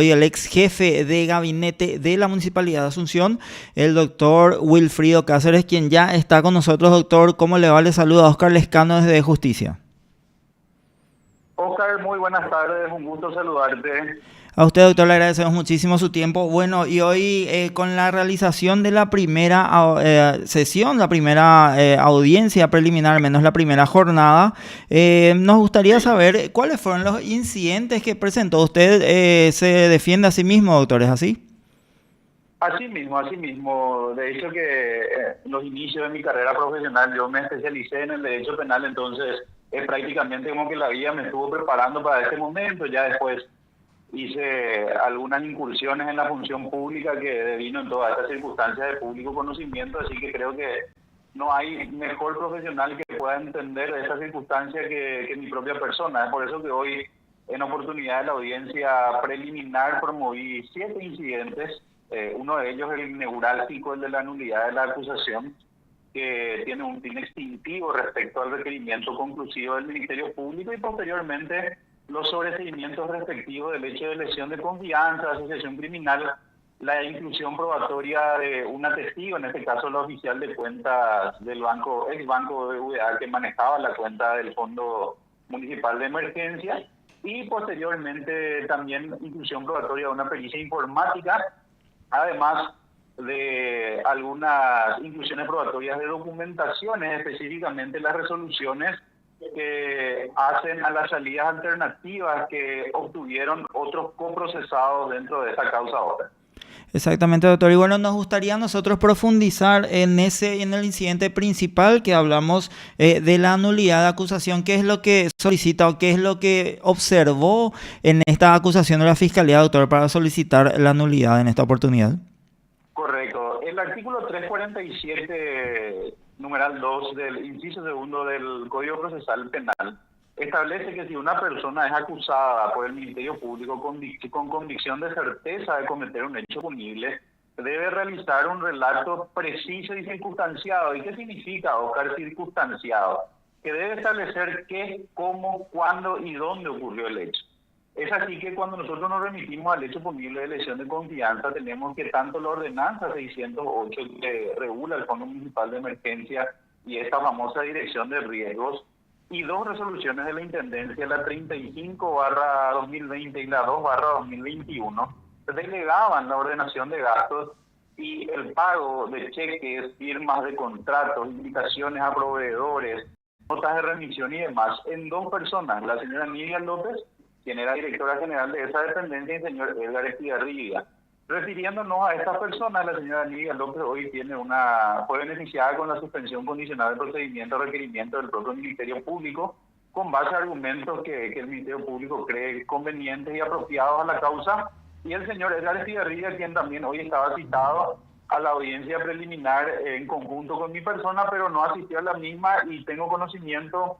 Soy el ex jefe de gabinete de la Municipalidad de Asunción, el doctor Wilfrido Cáceres, quien ya está con nosotros. Doctor, ¿cómo le va? Le saluda Oscar Lescano desde Justicia. Oscar, muy buenas tardes, un gusto saludarte. A usted, doctor, le agradecemos muchísimo su tiempo. Bueno, y hoy con la realización de la primera sesión, la primera audiencia preliminar, al menos la primera jornada, nos gustaría Sí, saber cuáles fueron los incidentes que presentó. Usted se defiende a sí mismo, doctor, ¿es así? así mismo, así mismo. De hecho que en los inicios de mi carrera profesional yo me especialicé en el derecho penal, entonces es prácticamente como que la vida me estuvo preparando para este momento. Ya después hice algunas incursiones en la función pública que devino en todas estas circunstancias de público conocimiento, así que creo que no hay mejor profesional que pueda entender esa circunstancia que mi propia persona. Es por eso que hoy, en oportunidad de la audiencia preliminar, promoví 7 incidentes, uno de ellos el neurálgico, el de la nulidad de la acusación, que tiene un fin extintivo respecto al requerimiento conclusivo del Ministerio Público, y posteriormente los sobreseimientos respectivos del hecho de lesión de confianza, asociación criminal, la inclusión probatoria de una testigo, en este caso la oficial de cuentas del banco, ex banco de UDA, que manejaba la cuenta del Fondo Municipal de Emergencia, y posteriormente también inclusión probatoria de una pericia informática, además de algunas inclusiones probatorias de documentaciones, específicamente las resoluciones que hacen a las salidas alternativas que obtuvieron otros coprocesados dentro de esa causa ahora. Exactamente, doctor. Y bueno, nos gustaría a nosotros profundizar en el incidente principal que hablamos de la nulidad de acusación. ¿Qué es lo que solicita o qué es lo que observó en esta acusación de la Fiscalía, doctor, para solicitar la nulidad en esta oportunidad? Correcto. El artículo 347, numeral 2 del inciso segundo del Código Procesal Penal, establece que si una persona es acusada por el Ministerio Público con convicción de certeza de cometer un hecho punible, debe realizar un relato preciso y circunstanciado. ¿Y qué significa, Oscar, circunstanciado? Que debe establecer qué, cómo, cuándo y dónde ocurrió el hecho. Es así que cuando nosotros nos remitimos al hecho punible de lesión de confianza, tenemos que tanto la ordenanza 608 que regula el Fondo Municipal de Emergencia y esta famosa dirección de riesgos, y dos resoluciones de la Intendencia, la 35/2020 y la 2/2021, delegaban la ordenación de gastos y el pago de cheques, firmas de contratos, invitaciones a proveedores, notas de remisión y demás en dos personas, la señora Nidia López, quien era directora general de esa dependencia, y el señor Edgar Estigarribia. Refiriéndonos a estas personas, la señora Nidia López hoy fue beneficiada con la suspensión condicional del procedimiento a requerimiento del propio Ministerio Público, con base a argumentos que el Ministerio Público cree convenientes y apropiados a la causa, y el señor Edgar Estigarribia, quien también hoy estaba citado a la audiencia preliminar en conjunto con mi persona, pero no asistió a la misma, y tengo conocimiento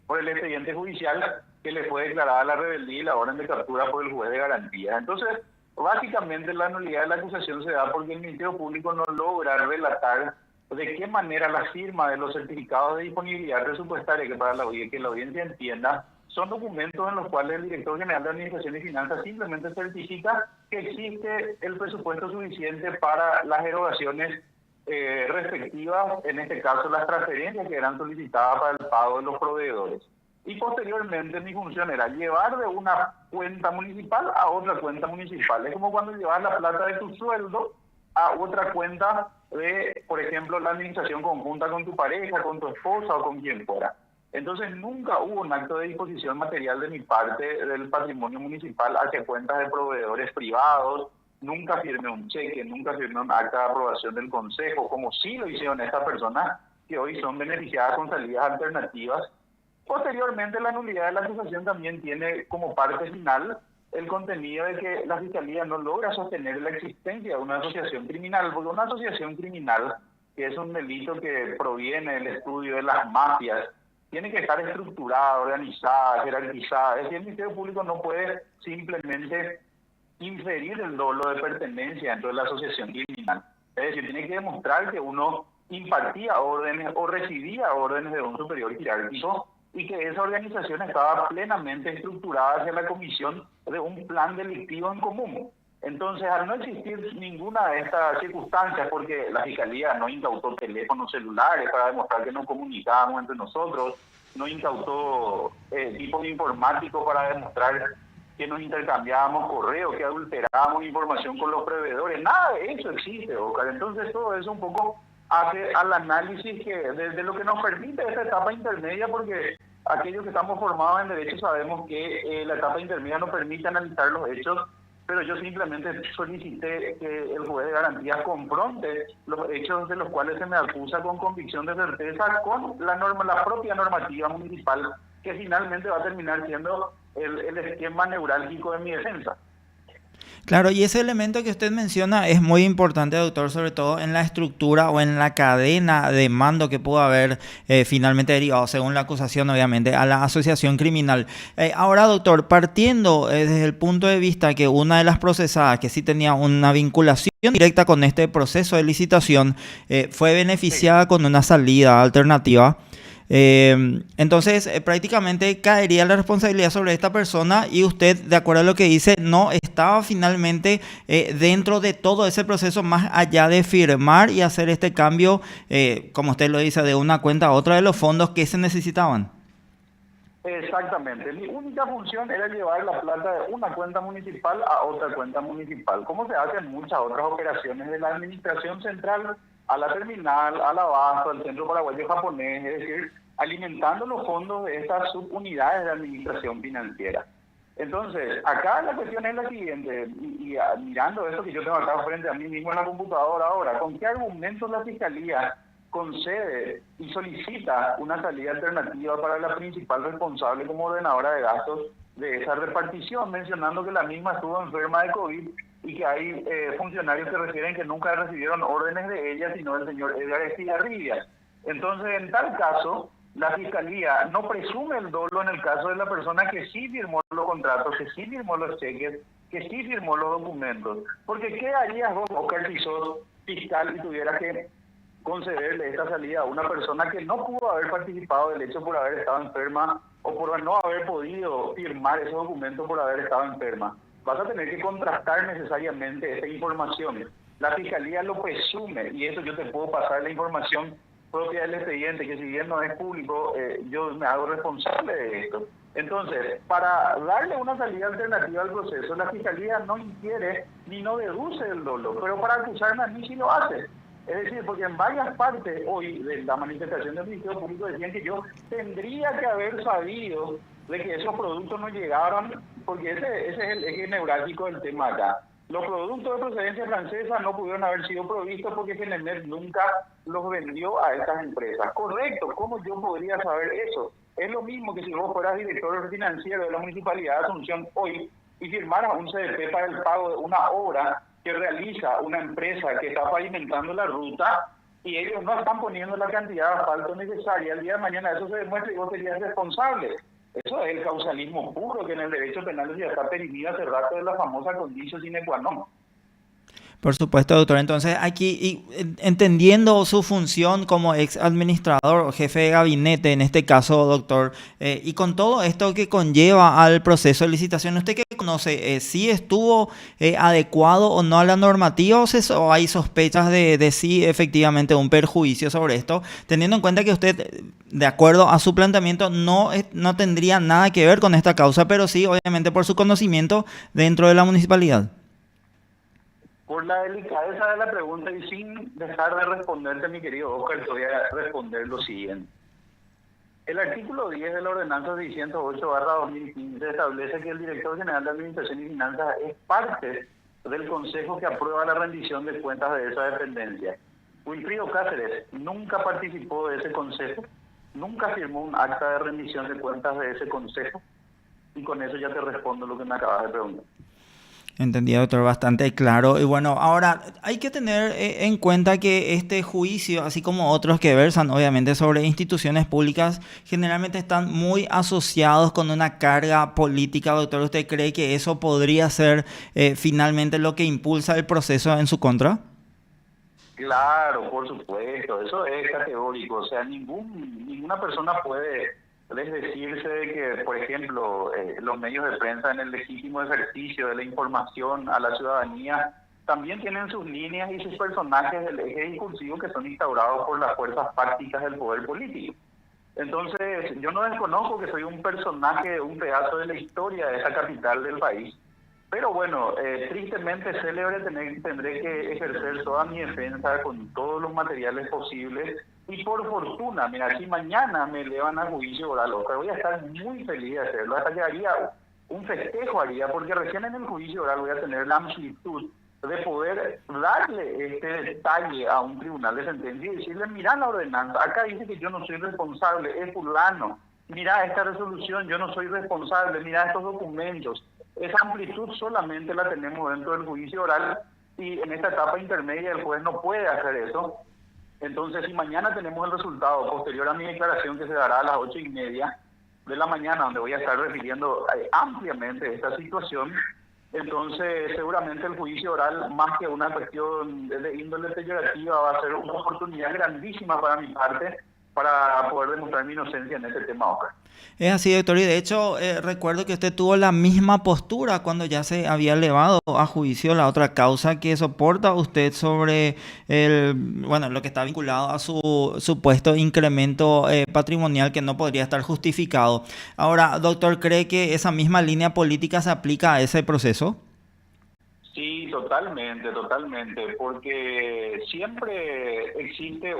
por el expediente judicial que le fue declarada la rebeldía y la orden de captura por el juez de garantía. Entonces, básicamente la nulidad de la acusación se da porque el Ministerio Público no logra relatar de qué manera la firma de los certificados de disponibilidad presupuestaria, que para que la audiencia entienda, son documentos en los cuales el director general de Administración y Finanzas simplemente certifica que existe el presupuesto suficiente para las erogaciones respectivas, en este caso las transferencias que eran solicitadas para el pago de los proveedores. Y posteriormente mi función era llevar de una cuenta municipal a otra cuenta municipal. Es como cuando llevas la plata de tu sueldo a otra cuenta de, por ejemplo, la administración conjunta con tu pareja, con tu esposa o con quien fuera. Entonces nunca hubo un acto de disposición material de mi parte del patrimonio municipal hacia cuentas de proveedores privados. Nunca firmé un cheque, nunca firmé un acta de aprobación del consejo, como sí lo hicieron estas personas que hoy son beneficiadas con salidas alternativas. Posteriormente, la nulidad de la acusación también tiene como parte final el contenido de que la Fiscalía no logra sostener la existencia de una asociación criminal, porque una asociación criminal, que es un delito que proviene del estudio de las mafias, tiene que estar estructurada, organizada, jerarquizada. Es decir, el Ministerio Público no puede simplemente inferir el dolo de pertenencia dentro de la asociación criminal. Es decir, tiene que demostrar que uno impartía órdenes o recibía órdenes de un superior jerárquico y que esa organización estaba plenamente estructurada hacia la comisión de un plan delictivo en común. Entonces, al no existir ninguna de estas circunstancias, porque la Fiscalía no incautó teléfonos celulares para demostrar que nos comunicábamos entre nosotros, no incautó equipos informáticos para demostrar que nos intercambiábamos correos, que adulterábamos información con los proveedores, nada de eso existe, Oscar. Entonces, todo eso un poco hace al análisis que de lo que nos permite esta etapa intermedia, porque aquellos que estamos formados en derecho sabemos que la etapa intermedia nos permite analizar los hechos, pero yo simplemente solicité que el juez de garantías confronte los hechos de los cuales se me acusa con convicción de certeza con la propia normativa municipal, que finalmente va a terminar siendo el esquema neurálgico de mi defensa. Claro, y ese elemento que usted menciona es muy importante, doctor, sobre todo en la estructura o en la cadena de mando que pudo haber finalmente derivado, según la acusación, obviamente, a la asociación criminal. Ahora, doctor, partiendo desde el punto de vista que una de las procesadas, que sí tenía una vinculación directa con este proceso de licitación, fue beneficiada con una salida alternativa. Entonces, prácticamente caería la responsabilidad sobre esta persona y usted, de acuerdo a lo que dice, no estaba finalmente dentro de todo ese proceso, más allá de firmar y hacer este cambio, como usted lo dice, de una cuenta a otra de los fondos que se necesitaban. Exactamente. Mi única función era llevar la plata de una cuenta municipal a otra cuenta municipal, como se hace en muchas otras operaciones de la administración central, a la terminal, al abasto, al centro paraguayo japonés, es decir, alimentando los fondos de estas subunidades de administración financiera. Entonces, acá la cuestión es la siguiente, y mirando esto que yo tengo acá frente a mí mismo en la computadora ahora, ¿con qué argumentos la Fiscalía concede y solicita una salida alternativa para la principal responsable como ordenadora de gastos de esa repartición, mencionando que la misma estuvo enferma de COVID y que hay funcionarios que refieren que nunca recibieron órdenes de ella, sino del señor Edgar Estigarribia? Entonces, en tal caso, la Fiscalía no presume el dolo en el caso de la persona que sí firmó los contratos, que sí firmó los cheques, que sí firmó los documentos. Porque ¿qué harías vos, Oscar, si sos fiscal y tuvieras que concederle esta salida a una persona que no pudo haber participado del hecho por haber estado enferma o por no haber podido firmar esos documentos por haber estado enferma? Vas a tener que contrastar necesariamente esta información. La Fiscalía lo presume, y eso yo te puedo pasar la información propia del expediente, que si bien no es público, yo me hago responsable de esto. Entonces, para darle una salida alternativa al proceso, la Fiscalía no inquiere ni no deduce el dolo, pero para acusarme a mí sí lo hace. Es decir, porque en varias partes hoy de la manifestación del Ministerio Público decían que yo tendría que haber sabido de que esos productos no llegaron, porque ese es el eje neurálgico del tema acá. Los productos de procedencia francesa no pudieron haber sido provistos porque Genemer nunca los vendió a estas empresas. Correcto, ¿cómo yo podría saber eso? Es lo mismo que si vos fueras director financiero de la Municipalidad de Asunción hoy y firmaras un CDP para el pago de una obra que realiza una empresa que está pavimentando la ruta y ellos no están poniendo la cantidad de asfalto necesaria. El día de mañana eso se demuestra y vos serías responsable. Eso es el causalismo puro que en el derecho penal ya está permitido hace rato, de la famosa condicio sine qua non. Por supuesto, doctor. Entonces, aquí, entendiendo su función como ex administrador o jefe de gabinete, en este caso, doctor, y con todo esto que conlleva al proceso de licitación, ¿usted qué conoce? ¿Si estuvo adecuado o no a la normativa o hay sospechas de si efectivamente un perjuicio sobre esto, teniendo en cuenta que usted, de acuerdo a su planteamiento, no tendría nada que ver con esta causa, pero sí, obviamente, por su conocimiento dentro de la municipalidad? Por la delicadeza de la pregunta y sin dejar de responderte, mi querido Oscar, te voy a responder lo siguiente. El artículo 10 de la ordenanza 608/2015 establece que el director general de Administración y Finanzas es parte del consejo que aprueba la rendición de cuentas de esa dependencia. Wilfrido Cáceres nunca participó de ese consejo, nunca firmó un acta de rendición de cuentas de ese consejo, y con eso ya te respondo lo que me acabas de preguntar. Entendido, doctor, bastante claro. Y bueno, ahora hay que tener en cuenta que este juicio, así como otros que versan obviamente sobre instituciones públicas, generalmente están muy asociados con una carga política. Doctor, ¿usted cree que eso podría ser finalmente lo que impulsa el proceso en su contra? Claro, por supuesto, eso es categórico. O sea, ninguna persona puede es decirse de que, por ejemplo, los medios de prensa en el legítimo ejercicio de la información a la ciudadanía también tienen sus líneas y sus personajes del eje discursivo que son instaurados por las fuerzas fácticas del poder político. Entonces, yo no desconozco que soy un personaje, un pedazo de la historia de esa capital del país, pero bueno, tristemente célebre tendré que ejercer toda mi defensa con todos los materiales posibles. Y por fortuna, mira, si mañana me elevan a juicio oral, voy a estar muy feliz de hacerlo. Hasta que haría un festejo, porque recién en el juicio oral voy a tener la amplitud de poder darle este detalle a un tribunal de sentencia y decirle, mira la ordenanza, acá dice que yo no soy responsable, es fulano. Mira esta resolución, yo no soy responsable, mira estos documentos. Esa amplitud solamente la tenemos dentro del juicio oral y en esta etapa intermedia el juez no puede hacer eso. Entonces, si mañana tenemos el resultado posterior a mi declaración que se dará a las 8:30 de la mañana, donde voy a estar refiriendo ampliamente esta situación, entonces seguramente el juicio oral, más que una cuestión de índole peyorativa, va a ser una oportunidad grandísima para mi parte para poder demostrar mi inocencia en este tema, Oscar. Es así, doctor, y de hecho recuerdo que usted tuvo la misma postura cuando ya se había elevado a juicio la otra causa que soporta usted sobre lo que está vinculado a su supuesto incremento patrimonial que no podría estar justificado. Ahora, doctor, ¿cree que esa misma línea política se aplica a ese proceso? Sí, totalmente, porque siempre existe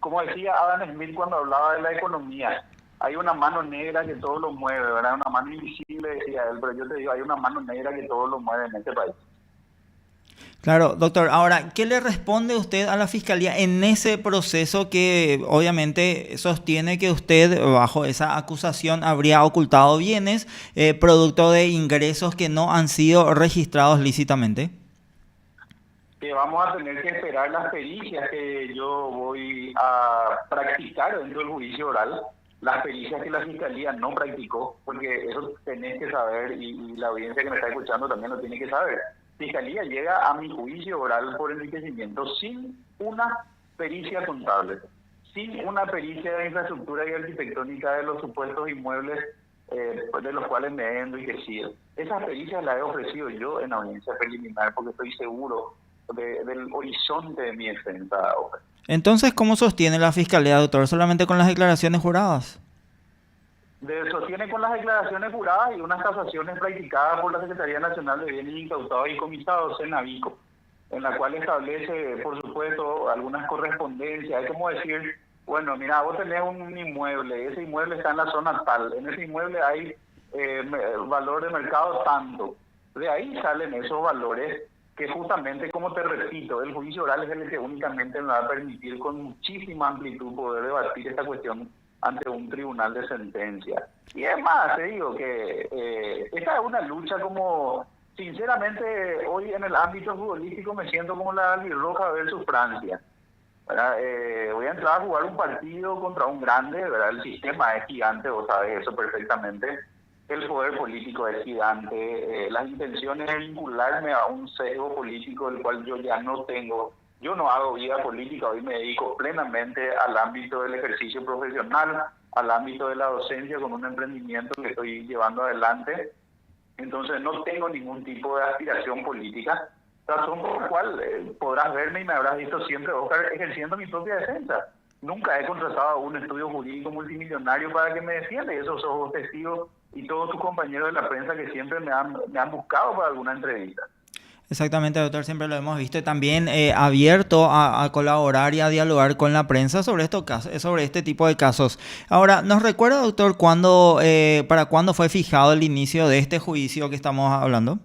como decía Adam Smith cuando hablaba de la economía, hay una mano negra que todo lo mueve, ¿verdad? Una mano invisible, decía él, pero yo te digo, hay una mano negra que todo lo mueve en este país. Claro, doctor. Ahora, ¿qué le responde usted a la Fiscalía en ese proceso que obviamente sostiene que usted, bajo esa acusación, habría ocultado bienes producto de ingresos que no han sido registrados lícitamente? Que vamos a tener que esperar las pericias que yo voy a practicar dentro del juicio oral, las pericias que la Fiscalía no practicó, porque eso tenés que saber y la audiencia que me está escuchando también lo tiene que saber. Fiscalía llega a mi juicio oral por enriquecimiento sin una pericia contable, sin una pericia de infraestructura y arquitectónica de los supuestos inmuebles de los cuales me he enriquecido. Esas pericias las he ofrecido yo en audiencia preliminar porque estoy seguro del horizonte de mi defensa. Entonces, ¿cómo sostiene la Fiscalía, doctor? ¿Solamente con las declaraciones juradas? Sostiene con las declaraciones juradas y unas tasaciones practicadas por la Secretaría Nacional de Bienes Incautados y Comisados, Senavico, en la cual establece, por supuesto, algunas correspondencias. Es como decir, bueno, mira, vos tenés un inmueble, ese inmueble está en la zona tal, en ese inmueble hay valor de mercado tanto. De ahí salen esos valores que justamente, como te repito, el juicio oral es el que únicamente me va a permitir con muchísima amplitud poder debatir esta cuestión ante un tribunal de sentencia. Y es más, te digo que esta es una lucha como, sinceramente, hoy en el ámbito futbolístico me siento como la albirroja versus Francia. Voy a entrar a jugar un partido contra un grande, ¿verdad? El sistema es gigante, vos sabes eso perfectamente. El poder político es gigante. Las intenciones de vincularme a un sesgo político del cual yo ya no tengo. Yo no hago vida política, hoy me dedico plenamente al ámbito del ejercicio profesional, al ámbito de la docencia con un emprendimiento que estoy llevando adelante. Entonces no tengo ningún tipo de aspiración política, razón por la cual podrás verme y me habrás visto siempre, Oscar, ejerciendo mi propia defensa. Nunca he contratado un estudio jurídico multimillonario para que me defienda, y esos son los testigos y todos tus compañeros de la prensa que siempre me han buscado para alguna entrevista. Exactamente, doctor, siempre lo hemos visto y también abierto a colaborar y a dialogar con la prensa sobre sobre este tipo de casos. Ahora, ¿nos recuerda, doctor, para cuándo fue fijado el inicio de este juicio que estamos hablando?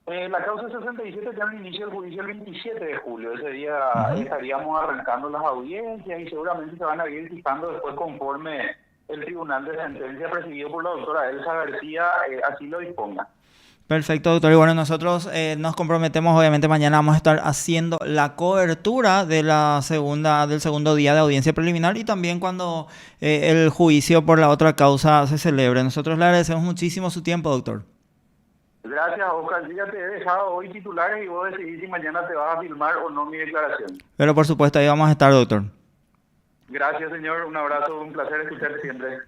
La causa 67 tiene el inicio del juicio el 27 de julio. Ese día estaríamos arrancando las audiencias y seguramente se van a ir fijando después conforme el tribunal de sentencia presidido por la doctora Elsa García así lo disponga. Perfecto, doctor. Y bueno, nosotros nos comprometemos, obviamente mañana vamos a estar haciendo la cobertura de del segundo día de audiencia preliminar y también cuando el juicio por la otra causa se celebre. Nosotros le agradecemos muchísimo su tiempo, doctor. Gracias, Oscar. Yo ya te he dejado hoy titulares y vos decidís si mañana te vas a filmar o no mi declaración. Pero por supuesto, ahí vamos a estar, doctor. Gracias, señor. Un abrazo, un placer escucharte siempre.